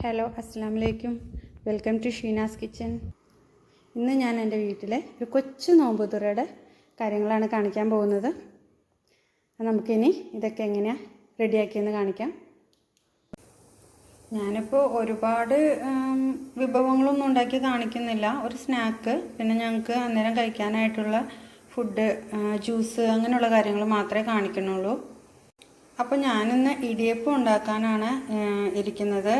Hello അസ്സലാമലൈക്കും. Welcome to Sheena's kitchen. ഇന്ന് ഞാൻ എൻ്റെ വീട്ടിലെ ഒരു കൊച്ചു നോമ്പ് തുറയുടെ കാര്യങ്ങളാണ് കാണിക്കാൻ പോകുന്നത്. നമുക്കിനി ഇതൊക്കെ എങ്ങനെയാണ് റെഡിയാക്കിയെന്ന് കാണിക്കാം. ഞാനിപ്പോൾ ഒരുപാട് വിഭവങ്ങളൊന്നും ഉണ്ടാക്കി കാണിക്കുന്നില്ല. ഒരു സ്നാക്ക്, പിന്നെ ഞങ്ങൾക്ക് അന്നേരം കഴിക്കാനായിട്ടുള്ള ഫുഡ്, ജ്യൂസ്, അങ്ങനെയുള്ള കാര്യങ്ങൾ മാത്രമേ കാണിക്കുന്നുള്ളൂ. അപ്പോൾ ഞാനിന്ന് ഇടിയപ്പം ഉണ്ടാക്കാനാണ് ഇരിക്കുന്നത്,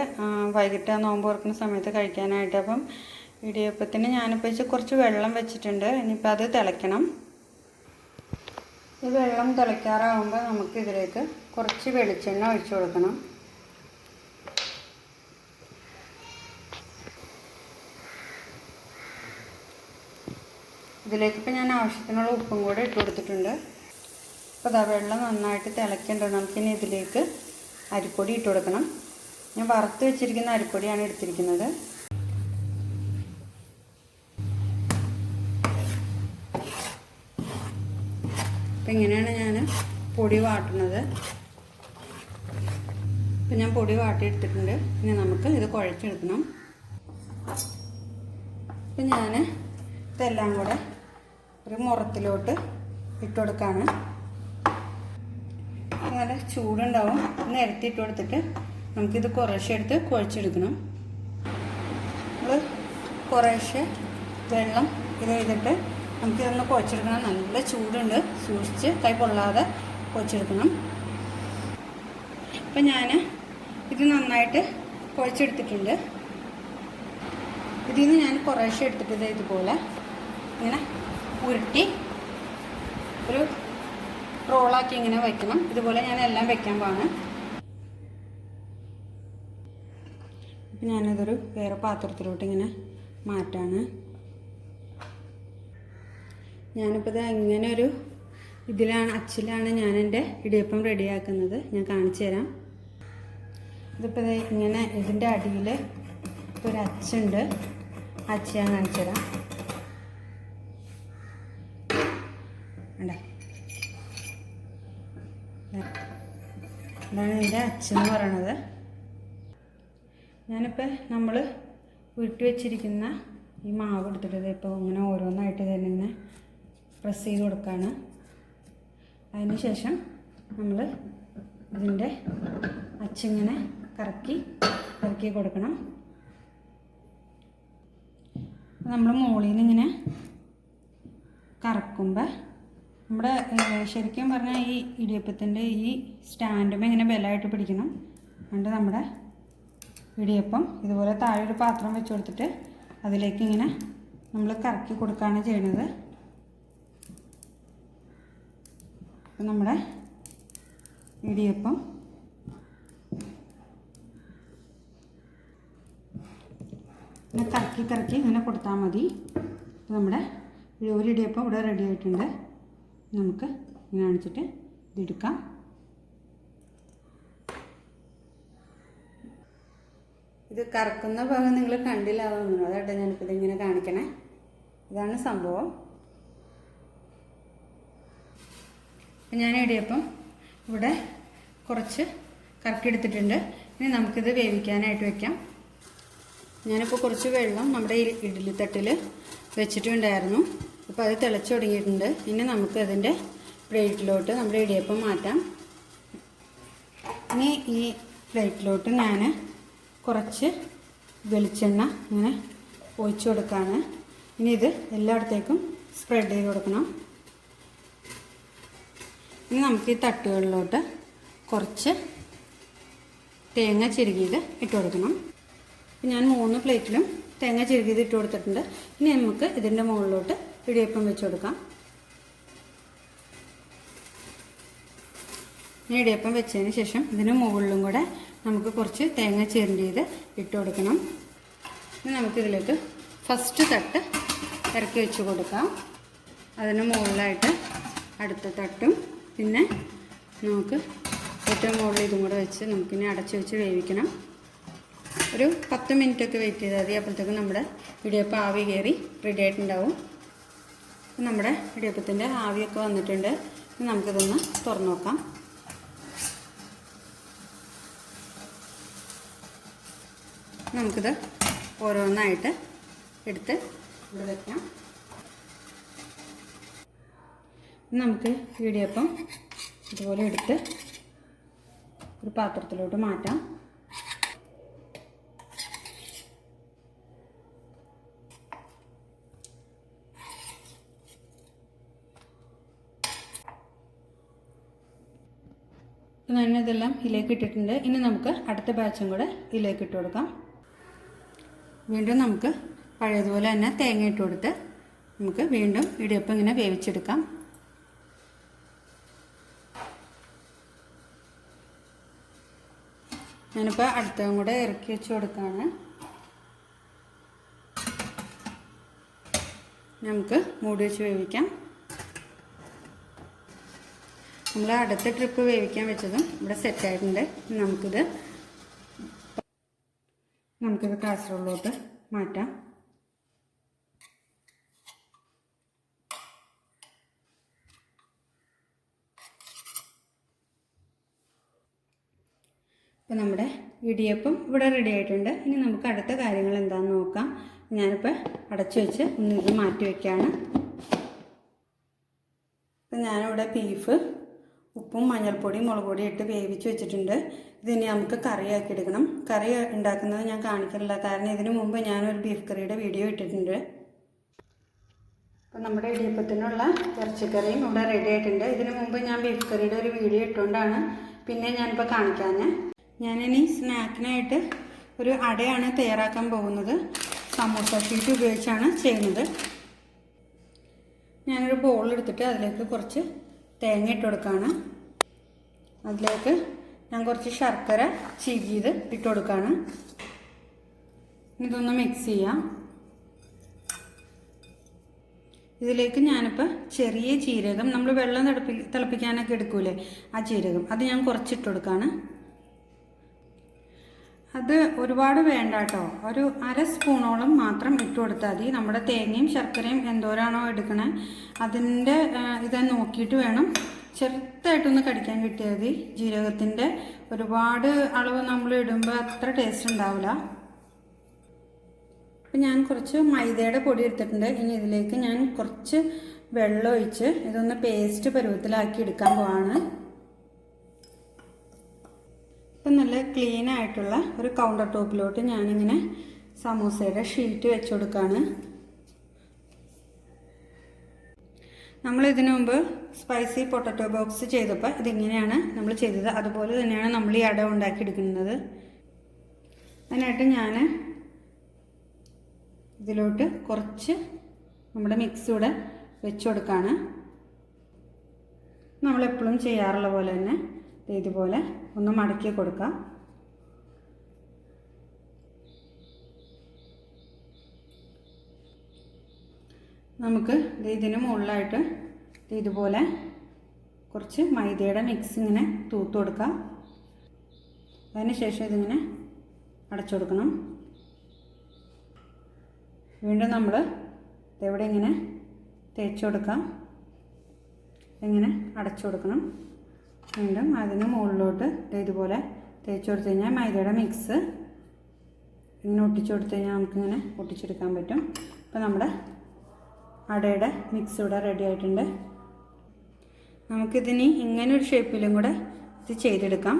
വൈകിട്ട് നോമ്പ് തുറക്കുന്ന സമയത്ത് കഴിക്കാനായിട്ട്. അപ്പം ഇടിയപ്പത്തിന് ഞാനിപ്പോൾ കുറച്ച് വെള്ളം വെച്ചിട്ടുണ്ട്. ഇനിയിപ്പോൾ അത് തിളയ്ക്കണം. ഈ വെള്ളം തിളയ്ക്കാറാകുമ്പോൾ നമുക്ക് ഇതിലേക്ക് കുറച്ച് വെളിച്ചെണ്ണ ഒഴിച്ചു കൊടുക്കണം. ഇതിലേക്കിപ്പോൾ ഞാൻ ആവശ്യത്തിനുള്ള ഉപ്പും കൂടെ ഇട്ട് കൊടുത്തിട്ടുണ്ട്. അപ്പോൾ അതാ വെള്ളം നന്നായിട്ട് തിളയ്ക്കേണ്ടത്. നമുക്കിനി ഇതിലേക്ക് അരിപ്പൊടി ഇട്ട് കൊടുക്കണം. ഞാൻ വറുത്ത് വെച്ചിരിക്കുന്ന അരിപ്പൊടിയാണ് എടുത്തിരിക്കുന്നത്. അപ്പം ഇങ്ങനെയാണ് ഞാൻ പൊടി വാട്ടുന്നത്. അപ്പം ഞാൻ പൊടി വാട്ടിയെടുത്തിട്ടുണ്ട്. ഇനി നമുക്ക് ഇത് കുഴച്ചെടുക്കണം. അപ്പം ഞാൻ ഇതെല്ലാം കൂടെ ഒരു മുറത്തിലോട്ട് ഇട്ട് കൊടുക്കുകയാണ്. നല്ല ചൂടുണ്ടാവും. നിരത്തിയിട്ട് കൊടുത്തിട്ട് നമുക്കിത് കുറേശ്ശെ എടുത്ത് കുഴച്ചെടുക്കണം. നമ്മൾ കുറേശ്ശെ വെള്ളം ഇത് ചെയ്തിട്ട് നമുക്കിതൊന്ന് കുഴച്ചെടുക്കണം. നല്ല ചൂടുണ്ട്, സൂക്ഷിച്ച് കൈ പൊള്ളാതെ കുഴച്ചെടുക്കണം. അപ്പം ഞാൻ ഇത് നന്നായിട്ട് കുഴച്ചെടുത്തിട്ടുണ്ട്. ഇതിൽ നിന്ന് ഞാൻ കുറേശ്ശെ എടുത്തിട്ട് ഇതുപോലെ ഇങ്ങനെ ഉരുട്ടി ഒരു റോളാക്കി ഇങ്ങനെ വയ്ക്കണം. ഇതുപോലെ ഞാൻ എല്ലാം വയ്ക്കാൻ പോവാണ്. അപ്പം ഞാനിതൊരു വേറെ പാത്രത്തിലോട്ട് ഇങ്ങനെ മാറ്റാണ്. ഞാനിപ്പോൾ ഇത് ഇങ്ങനെ ഒരു അച്ചിലാണ് ഞാൻ എൻ്റെ ഇടിയപ്പം റെഡിയാക്കുന്നത്. ഞാൻ കാണിച്ചു തരാം. ഇതിപ്പോൾ ഇങ്ങനെ ഇതിൻ്റെ അടിയിൽ ഒരു അച്ചുണ്ട്. അച്ച് ഞാൻ കാണിച്ചു തരാം. ഉണ്ടേ, ഇതാണ് ഇതിൻ്റെ അച്ചെന്ന് പറയണത്. ഞാനിപ്പോൾ നമ്മൾ ഉരുട്ടി വെച്ചിരിക്കുന്ന ഈ മാവ് എടുത്തിട്ട് ഇപ്പോൾ ഇങ്ങനെ ഓരോന്നായിട്ട് തന്നെ ഇങ്ങനെ പ്രസ് ചെയ്ത് കൊടുക്കുകയാണ്. അതിന് ശേഷം നമ്മൾ ഇതിൻ്റെ അച്ചിങ്ങനെ കറക്കി കൊടുക്കണം. നമ്മൾ മുകളിൽ നിന്ന് ഇങ്ങനെ കറക്കുമ്പോൾ നമ്മുടെ ശരിക്കും പറഞ്ഞാൽ ഈ ഇടിയപ്പത്തിൻ്റെ ഈ സ്റ്റാൻഡും ഇങ്ങനെ ബലമായിട്ട് പിടിക്കണം. അതുകൊണ്ട് നമ്മുടെ ഇടിയപ്പം ഇതുപോലെ താഴെ ഒരു പാത്രം വെച്ച് കൊടുത്തിട്ട് അതിലേക്ക് ഇങ്ങനെ നമ്മൾ കറക്കി കൊടുക്കുകയാണ് ചെയ്യുന്നത്. അപ്പം നമ്മുടെ ഇടിയപ്പം ഇങ്ങനെ കറക്കി ഇങ്ങനെ കൊടുത്താൽ മതി. അപ്പോൾ നമ്മുടെ ഒരു ഇടിയപ്പം ഇവിടെ റെഡി ആയിട്ടുണ്ട്. നമുക്ക് ഇങ്ങനെ കാണിച്ചിട്ട് ഇതെടുക്കാം. ഇത് കറക്കുന്ന ഭാഗം നിങ്ങൾ കണ്ടില്ല തോന്നുന്നു. അതായിട്ട് ഞാനിപ്പോൾ ഇതിങ്ങനെ കാണിക്കണേ. ഇതാണ് സംഭവം. അപ്പം ഞാൻ ഇടിയപ്പം ഇവിടെ കുറച്ച് കറക്കിയെടുത്തിട്ടുണ്ട്. ഇനി നമുക്കിത് വേവിക്കാനായിട്ട് വയ്ക്കാം. ഞാനിപ്പോൾ കുറച്ച് വെള്ളം നമ്മുടെ ഇഡ്ഡലി തട്ടിൽ വെച്ചിട്ടുണ്ടായിരുന്നു. അപ്പോൾ അത് തിളച്ച് തുടങ്ങിയിട്ടുണ്ട്. ഇനി നമുക്ക് അതിൻ്റെ പ്ലേറ്റിലോട്ട് നമ്മുടെ ഇടിയപ്പം മാറ്റാം. ഇനി ഈ പ്ലേറ്റിലോട്ട് ഞാൻ കുറച്ച് വെളിച്ചെണ്ണ ഇങ്ങനെ ഒഴിച്ചു കൊടുക്കുകയാണ്. ഇനി ഇത് എല്ലായിടത്തേക്കും സ്പ്രെഡ് ചെയ്ത് കൊടുക്കണം. ഇനി നമുക്ക് ഈ തട്ടുകളിലോട്ട് കുറച്ച് തേങ്ങ ചിരുകിയത് ഇട്ട് കൊടുക്കണം. ഞാൻ 3 പ്ലേറ്റിലും തേങ്ങ ചിരുകിയത് ഇട്ട് കൊടുത്തിട്ടുണ്ട്. ഇനി നമുക്ക് ഇതിൻ്റെ മുകളിലോട്ട് ഇടിയപ്പം വെച്ച് കൊടുക്കാം. ഇടിയപ്പം വെച്ചതിന് ശേഷം ഇതിന് മുകളിലും കൂടെ നമുക്ക് കുറച്ച് തേങ്ങ ചിരണ്ടിയത് ഇട്ട് കൊടുക്കണം. ഇനി നമുക്കിതിലേക്ക് ഫസ്റ്റ് തട്ട് ഇറക്കി വെച്ച് കൊടുക്കാം. അതിന് മുകളിലായിട്ട് അടുത്ത തട്ടും, പിന്നെ നമുക്ക് ഏറ്റവും മുകളിൽ ഇതും കൂടെ വെച്ച് നമുക്കിനി അടച്ച് വെച്ച് വേവിക്കണം. ഒരു 10 മിനിറ്റൊക്കെ വെയിറ്റ് ചെയ്താൽ മതി. അപ്പോഴത്തേക്കും നമ്മുടെ ഇടിയപ്പം ആവി കയറി റെഡി ആയിട്ടുണ്ടാവും. നമ്മുടെ ഇടിയപ്പത്തിൻ്റെ ആവിയൊക്കെ വന്നിട്ടുണ്ട്. നമുക്കിതൊന്ന് തുറന്നു നോക്കാം. നമുക്കിത് ഓരോന്നായിട്ട് എടുത്ത് ഇവിടെ വയ്ക്കാം. നമുക്ക് ഇടിയപ്പം ഇതുപോലെ എടുത്ത് ഒരു പാത്രത്തിലോട്ട് മാറ്റാം. ഞാനിതെല്ലാം ഇതിലേക്ക് ഇട്ടിട്ടുണ്ട്. ഇനി നമുക്ക് അടുത്ത ബാച്ചും കൂടെ ഇതിലേക്ക് ഇട്ട് കൊടുക്കാം. വീണ്ടും നമുക്ക് പഴയതുപോലെ തന്നെ തേങ്ങ ഇട്ട് കൊടുത്ത് നമുക്ക് വീണ്ടും ഇടിയപ്പം ഇങ്ങനെ വേവിച്ചെടുക്കാം. ഞാനിപ്പോൾ അടുത്തതും കൂടെ ഇറക്കി വെച്ച് കൊടുക്കുകയാണ്. നമുക്ക് മൂടി വെച്ച് വേവിക്കാം. നമ്മൾ അടുത്ത ട്രിപ്പ് വേവിക്കാൻ വെച്ചതും ഇവിടെ സെറ്റായിട്ടുണ്ട്. നമുക്കിത് കാസറോളിലോട്ട് മാറ്റാം. അപ്പോൾ നമ്മുടെ ഇടിയപ്പം ഇവിടെ റെഡി ആയിട്ടുണ്ട്. ഇനി നമുക്ക് അടുത്ത കാര്യങ്ങൾ എന്താണെന്ന് നോക്കാം. ഞാനിപ്പോൾ അടച്ചു വെച്ച് ഇത് മാറ്റി വയ്ക്കുകയാണ്. അപ്പം ഞാനിവിടെ ബീഫ് ഉപ്പും മഞ്ഞൾപ്പൊടിയും മുളക് പൊടിയും ഇട്ട് വേവിച്ച് വെച്ചിട്ടുണ്ട്. ഇതിനി നമുക്ക് കറിയാക്കി എടുക്കണം. കറി ഉണ്ടാക്കുന്നത് ഞാൻ കാണിക്കില്ല, കാരണം ഇതിനു മുമ്പ് ഞാനൊരു ബീഫ് കറിയുടെ വീഡിയോ ഇട്ടിട്ടുണ്ട്. അപ്പം നമ്മുടെ ഇടിയപ്പത്തിനുള്ള ഇറച്ചിക്കറിയും ഇവിടെ റെഡി ആയിട്ടുണ്ട്. ഇതിനു മുമ്പ് ഞാൻ ബീഫ് കറിയുടെ ഒരു വീഡിയോ ഇട്ടുകൊണ്ടാണ് പിന്നെ ഞാനിപ്പോൾ കാണിക്കാൻ. ഞാനിനി സ്നാക്കിനായിട്ട് ഒരു അടയാണ് തയ്യാറാക്കാൻ പോകുന്നത്. സമൂസ ഷീറ്റ് ഉപയോഗിച്ചാണ് ചെയ്യുന്നത്. ഞാനൊരു ബോൾ എടുത്തിട്ട് അതിലേക്ക് കുറച്ച് തേങ്ങ ഇട്ട് കൊടുക്കുകയാണ്. അതിലേക്ക് ഞാൻ കുറച്ച് ശർക്കര ചീകിയത് ഇട്ട് കൊടുക്കുകയാണ്. ഇതൊന്ന് മിക്സ് ചെയ്യാം. ഇതിലേക്ക് ഞാനിപ്പോൾ ചെറിയ ജീരകം, നമ്മൾ വെള്ളം തിളപ്പിക്കാനൊക്കെ എടുക്കൂലേ, ആ ജീരകം, അത് ഞാൻ കുറച്ചിട്ട് കൊടുക്കുകയാണ്. അത് ഒരുപാട് വേണ്ട കേട്ടോ, ഒരു 1/2 സ്പൂണോളം മാത്രം ഇട്ട് കൊടുത്താൽ മതി. നമ്മുടെ തേങ്ങയും ശർക്കരയും എന്തോരാണോ എടുക്കണേ അതിൻ്റെ ഇത് നോക്കിയിട്ട് വേണം. ചെറുതായിട്ടൊന്ന് കടിക്കാൻ കിട്ടിയാൽ മതി. ജീരകത്തിൻ്റെ ഒരുപാട് അളവ് നമ്മൾ ഇടുമ്പോൾ അത്ര ടേസ്റ്റ് ഉണ്ടാവില്ല. അപ്പം ഞാൻ കുറച്ച് മൈദയുടെ പൊടി എടുത്തിട്ടുണ്ട്. ഇനി ഇതിലേക്ക് ഞാൻ കുറച്ച് വെള്ളം ഒഴിച്ച് ഇതൊന്ന് പേസ്റ്റ് പരുവത്തിലാക്കി എടുക്കാൻ പോവാണ്. ഇപ്പം നല്ല ക്ലീൻ ആയിട്ടുള്ള ഒരു കൗണ്ടർ ടോപ്പിലോട്ട് ഞാനിങ്ങനെ സമൂസയുടെ ഷീറ്റ് വെച്ച് കൊടുക്കുകയാണ്. നമ്മൾ ഇതിനു മുമ്പ് സ്പൈസി പൊട്ടറ്റോ ബോക്സ് ചെയ്തപ്പോൾ ഇതിങ്ങനെയാണ് നമ്മൾ ചെയ്തത്. അതുപോലെ തന്നെയാണ് നമ്മൾ ഈ അട ഉണ്ടാക്കിയെടുക്കുന്നത്. അതിനായിട്ട് ഞാൻ ഇതിലോട്ട് കുറച്ച് നമ്മുടെ മിക്സ് കൂടെ വെച്ച് കൊടുക്കുകയാണ്. നമ്മളെപ്പോഴും ചെയ്യാറുള്ള പോലെ തന്നെ ഇതുപോലെ ഒന്ന് മടക്കി കൊടുക്കാം. നമുക്ക് ഇതിന് മുകളിലായിട്ട് ഇതുപോലെ കുറച്ച് മൈദയുടെ മിക്സ് ഇങ്ങനെ തൂത്ത് കൊടുക്കാം. അതിനുശേഷം ഇതിങ്ങനെ അടച്ചു കൊടുക്കണം. വീണ്ടും നമ്മൾ ഇതെവിടെ ഇങ്ങനെ തേച്ച് കൊടുക്കാം. ഇങ്ങനെ അടച്ചു കൊടുക്കണം. വീണ്ടും അതിന് മുകളിലോട്ട് ഇതുപോലെ തേച്ച് കൊടുത്തു കഴിഞ്ഞാൽ മൈദയുടെ മിക്സ് ഇങ്ങനെ ഒട്ടിച്ചു കൊടുത്തു കഴിഞ്ഞാൽ നമുക്കിങ്ങനെ ഒട്ടിച്ചെടുക്കാൻ പറ്റും. അപ്പോൾ നമ്മുടെ അടയുടെ മിക്സ് ഇവിടെ റെഡി ആയിട്ടുണ്ട്. നമുക്കിതിനി ഇങ്ങനെ ഒരു ഷേപ്പിലും കൂടെ ഇത് ചെയ്തെടുക്കാം.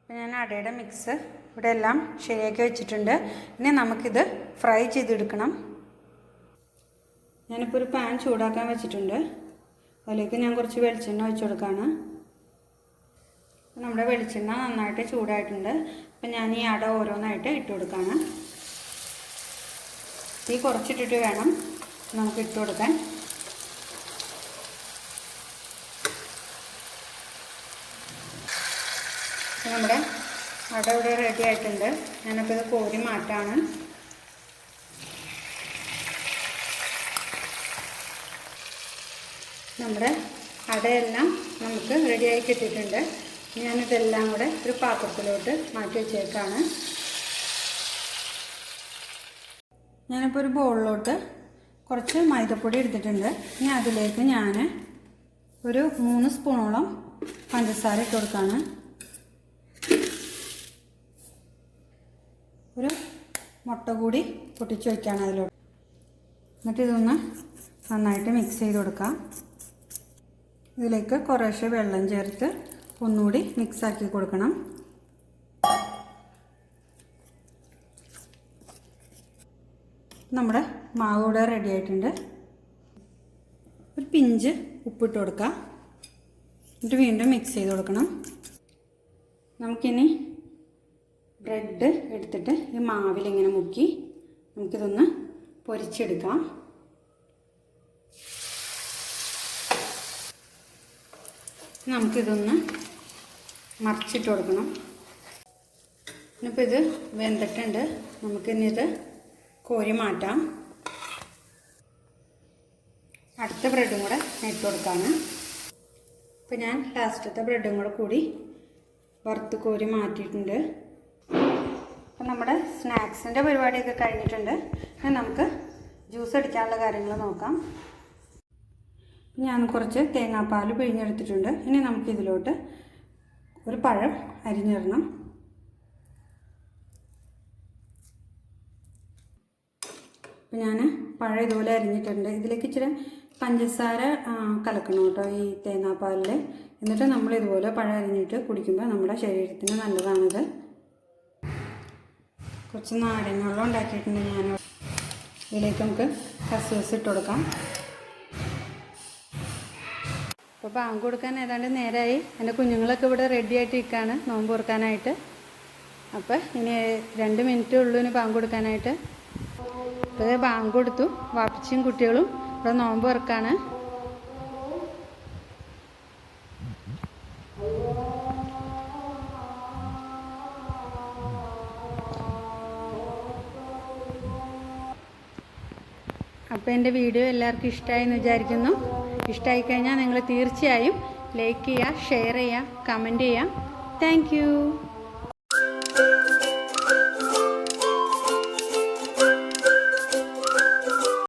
ഞാൻ അടയുടെ മിക്സ് ഇവിടെ എല്ലാം ശരിയാക്കി വെച്ചിട്ടുണ്ട്. ഇനി നമുക്കിത് ഫ്രൈ ചെയ്തെടുക്കണം. ഞാനിപ്പോൾ ഒരു പാൻ ചൂടാക്കാൻ വെച്ചിട്ടുണ്ട്. അതിലേക്ക് ഞാൻ കുറച്ച് വെളിച്ചെണ്ണ ഒഴിച്ച് കൊടുക്കുകയാണ്. നമ്മുടെ വെളിച്ചെണ്ണ നന്നായിട്ട് ചൂടായിട്ടുണ്ട്. അപ്പം ഞാൻ ഈ അട ഓരോന്നായിട്ട് ഇട്ട് കൊടുക്കുകയാണ്. തീ കുറച്ചിട്ടിട്ട് വേണം നമുക്ക് ഇട്ട് കൊടുക്കാൻ. നമ്മുടെ അട ഇവിടെ റെഡി ആയിട്ടുണ്ട്. ഞാനപ്പോൾ ഇത് കോരി മാറ്റാണ്. നമ്മുടെ അടയെല്ലാം നമുക്ക് റെഡിയായി കിട്ടിയിട്ടുണ്ട്. ഞാനിതെല്ലാം കൂടെ ഒരു പാത്രത്തിലോട്ട് മാറ്റി വെച്ചേക്കാണ്. ഞാനിപ്പോൾ ഒരു ബൗളിലോട്ട് കുറച്ച് മൈദപ്പൊടി എടുത്തിട്ടുണ്ട്. ഇനി അതിലേക്ക് ഞാൻ ഒരു 3 സ്പൂണോളം പഞ്ചസാര ഇട്ട് കൊടുക്കുകയാണ്. ഒരു മുട്ട കൂടി പൊട്ടിച്ച് വയ്ക്കുകയാണ് അതിലോട്ട്. എന്നിട്ട് ഇതൊന്ന് നന്നായിട്ട് മിക്സ് ചെയ്ത് കൊടുക്കാം. ഇതിലേക്ക് കുറേശ്ശെ വെള്ളം ചേർത്ത് ഒന്നുകൂടി മിക്സാക്കി കൊടുക്കണം. നമ്മുടെ മാവ് ഇവിടെ റെഡി ആയിട്ടുണ്ട്. ഒരു പിഞ്ച് ഉപ്പിട്ട് കൊടുക്കാം. എന്നിട്ട് വീണ്ടും മിക്സ് ചെയ്ത് കൊടുക്കണം. നമുക്കിനി ബ്രെഡ് എടുത്തിട്ട് ഈ മാവിലിങ്ങനെ മുക്കി നമുക്കിതൊന്ന് പൊരിച്ചെടുക്കാം. നമുക്കിതൊന്ന് മറിച്ചിട്ട് കൊടുക്കണം. ഇനിയിപ്പോൾ ഇത് വെന്തിട്ടുണ്ട്. നമുക്കിനി ഇത് കോരി മാറ്റാം. അടുത്ത ബ്രെഡും കൂടെ ഇട്ട് കൊടുക്കാണ്. ഇപ്പോൾ ഞാൻ ലാസ്റ്റത്തെ ബ്രെഡും കൂടി വറുത്ത് കോരി മാറ്റിയിട്ടുണ്ട്. അപ്പം നമ്മുടെ സ്നാക്സിൻ്റെ പരിപാടിയൊക്കെ കഴിഞ്ഞിട്ടുണ്ട്. ഇനി നമുക്ക് ജ്യൂസ് അടിക്കാനുള്ള കാര്യങ്ങൾ നോക്കാം. ഞാൻ കുറച്ച് തേങ്ങാപ്പാൽ പിഴിഞ്ഞെടുത്തിട്ടുണ്ട്. ഇനി നമുക്കിതിലോട്ട് ഒരു പഴം അരിഞ്ഞിടണം. അപ്പം ഞാൻ പഴം ഇതുപോലെ അരിഞ്ഞിട്ടുണ്ട്. ഇതിലേക്ക് ഇച്ചിരി പഞ്ചസാര കലക്കണം കേട്ടോ ഈ തേങ്ങാപ്പാലിൽ. എന്നിട്ട് നമ്മൾ ഇതുപോലെ പഴം അരിഞ്ഞിട്ട് കുടിക്കുമ്പോൾ നമ്മുടെ ശരീരത്തിന് നല്ലതാണിത്. കുറച്ച് നാരങ്ങ വെള്ളം ഉണ്ടാക്കിയിട്ടുണ്ട് ഞാൻ. ഇതിലേക്ക് നമുക്ക് കസ്കസ് ഇട്ട് കൊടുക്കാം. അപ്പോൾ ബാങ്ക് കൊടുക്കാൻ ഏതാണ്ട് നേരമായി. എൻ്റെ കുഞ്ഞുങ്ങളൊക്കെ ഇവിടെ റെഡി ആയിട്ട് ഇരിക്കുകയാണ് നോമ്പ് തുറക്കാനായിട്ട്. അപ്പോൾ ഇനി 2 മിനിറ്റേ ഉള്ളൂ ഇനി ബാങ്ക് കൊടുക്കാനായിട്ട്. അപ്പോൾ ബാങ്ക് കൊടുത്തു. വാപ്പിച്ചും കുട്ടികളും ഇവിടെ നോമ്പ് തുറക്കാണ്. അപ്പോൾ എൻ്റെ വീഡിയോ എല്ലാവർക്കും ഇഷ്ടമായി എന്ന് വിചാരിക്കുന്നു. ഇഷ്ടമായി കഴിഞ്ഞാൽ നിങ്ങൾ തീർച്ചയായും ലൈക്ക് ചെയ്യുക, ഷെയർ ചെയ്യുക, കമൻറ്റ് ചെയ്യുക. Thank you.